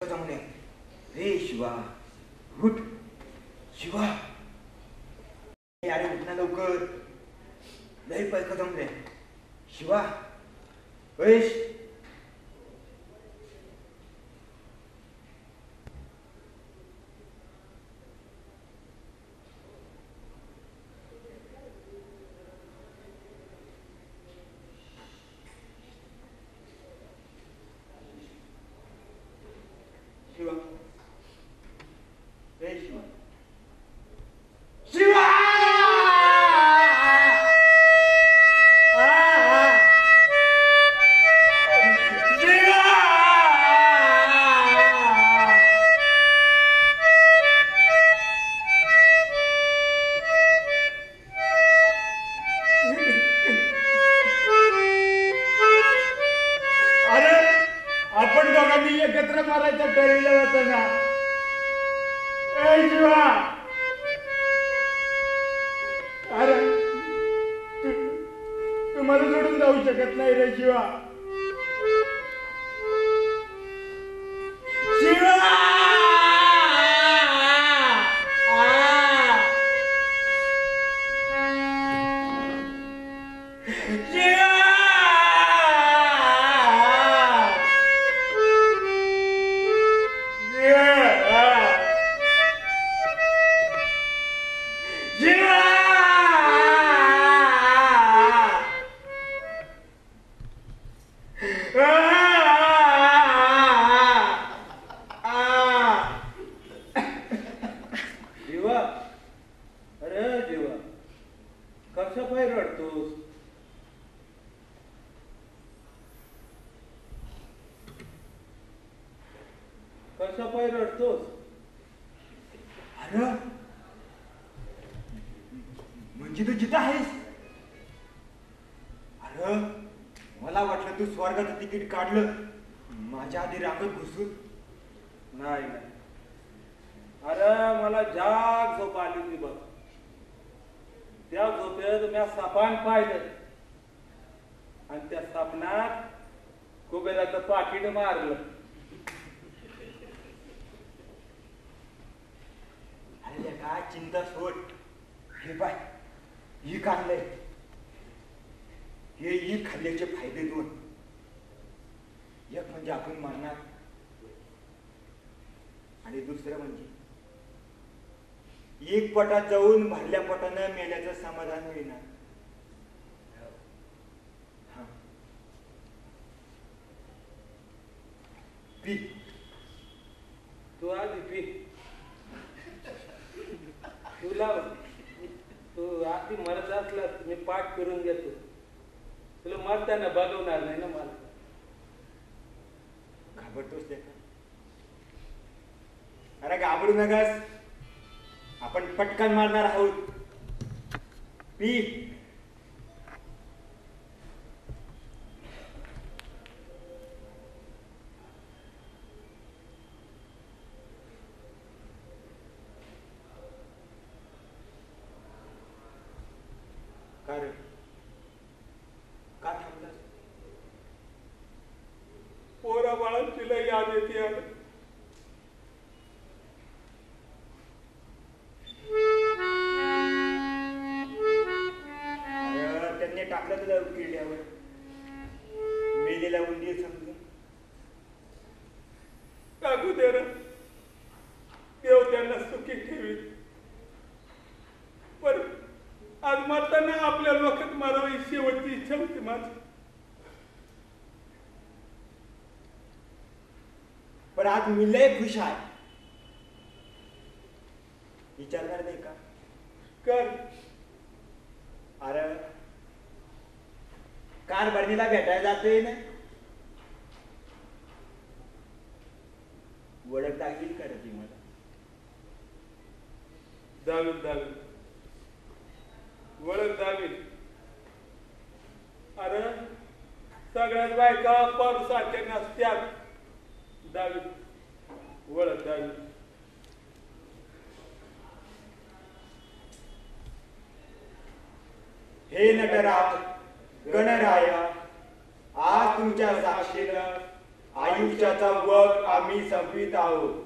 जमणे रे शिवा उठ शिवा अरे उठ ना लवकर लय पैका जमले शिवा वैश काढलं माझ्या आधी रांगत घुसून नाही नाही अरे मला जाग झोप आली होती बघ त्या झोपेत मी सापान पाहिलं आणि त्या सापनात कुबेराचं पाकिट मारलं अरे काय चिंता सोड हे पाय ही काढलंय हे ही खाल्ल्याचे फायदे दोन एक म्हणजे आपण मारणार आणि दुसरं म्हणजे एक पोटात जाऊन भरल्या पोटानं मेल्याचं समाधान मिळणार पी तू आधी पी तुला तू आधी मरत असलास मी पाठ करून घेतो तुला मरताना बघवणार नाही ना मला घाबरतोस ते अरे घाबरू नकास आपण पटकन मारणार आहोत पी काय का थांबलास पोरा बाळांची लय याद येते त्यांनी टाकलं तुला किल्ल्यावर मेलेला उंदीर समजून टाकू दे रे देव त्यांना सुखी ठेवी पण आज मरताना आपल्या लोकात मारावी शेवटची इच्छा होती माझी पण आज मी लय खुश आहे विचारणार नाही का कर अरे कार बरणीला भेटायला जातोय ना ओळख दाखील करते मला दावील ओळख दावील अरे सगळ्यात बायका पारुसारख्या नसत्यात दावील ओळख दावील हे नटराज गणराया आज तुमच्या साक्षीनं आयुष्याचा वर्ग आम्ही संपवित आहोत.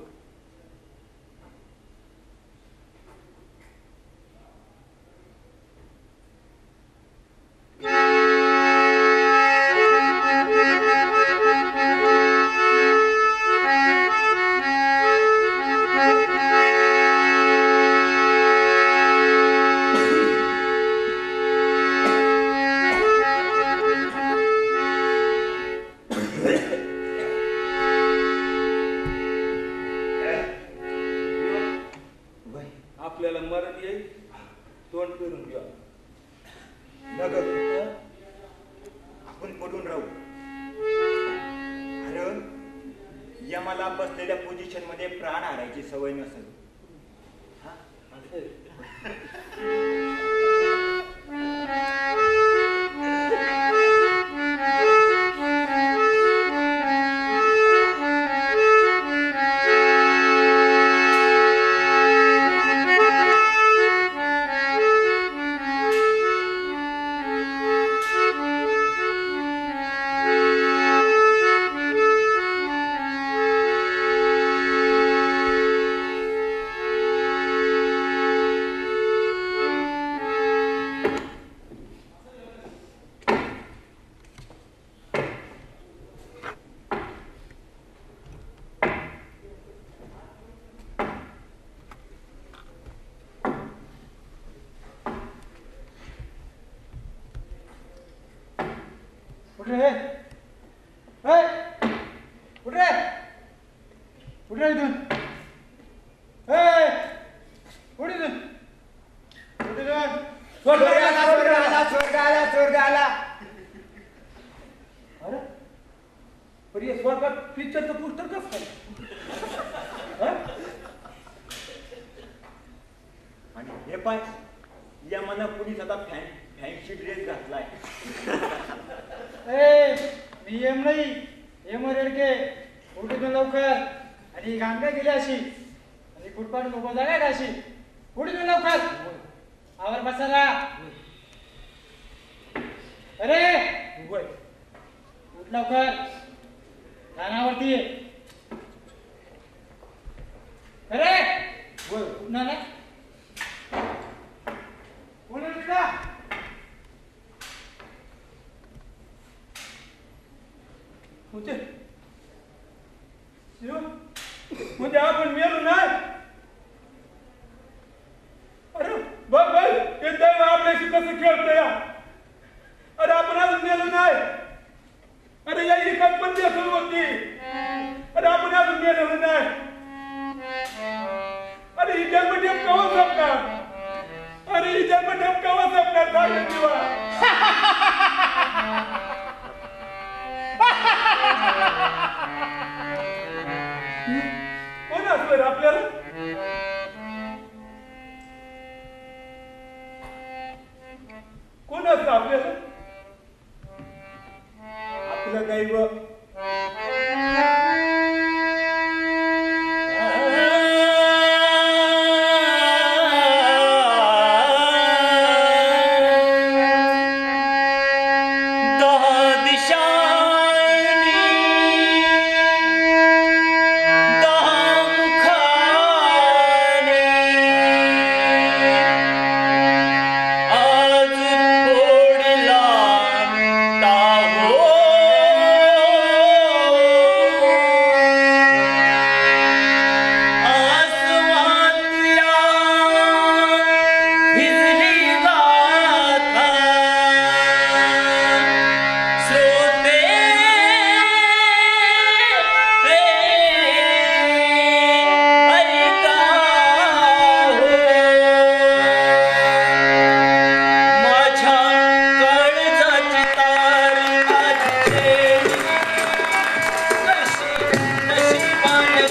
आपल्याला मरण येईल, तोंड फिरून घ्या. नगर आपण पडून राहू. अरे यमाला बसलेल्या पोझिशन मध्ये प्राण हारायची सवय नसेल. म्हणजे आपण मेलो नाही. अरे बघ बघ हे दैव आपल्याशी कसं खेळतंय. अरे आपण अजून मेलो नाही. अरे या एकाच पण सुरू होती. अरे आपण अजून मेलो नाही. अरे ही जन्मठेप केव्हा संपणार. अरे ही जन्मठेप केव्हा संपणार सांग जीवा. कोण असलं आपल्याला. कोण असतं आपल्याला. आपलं दैव. नशिबाने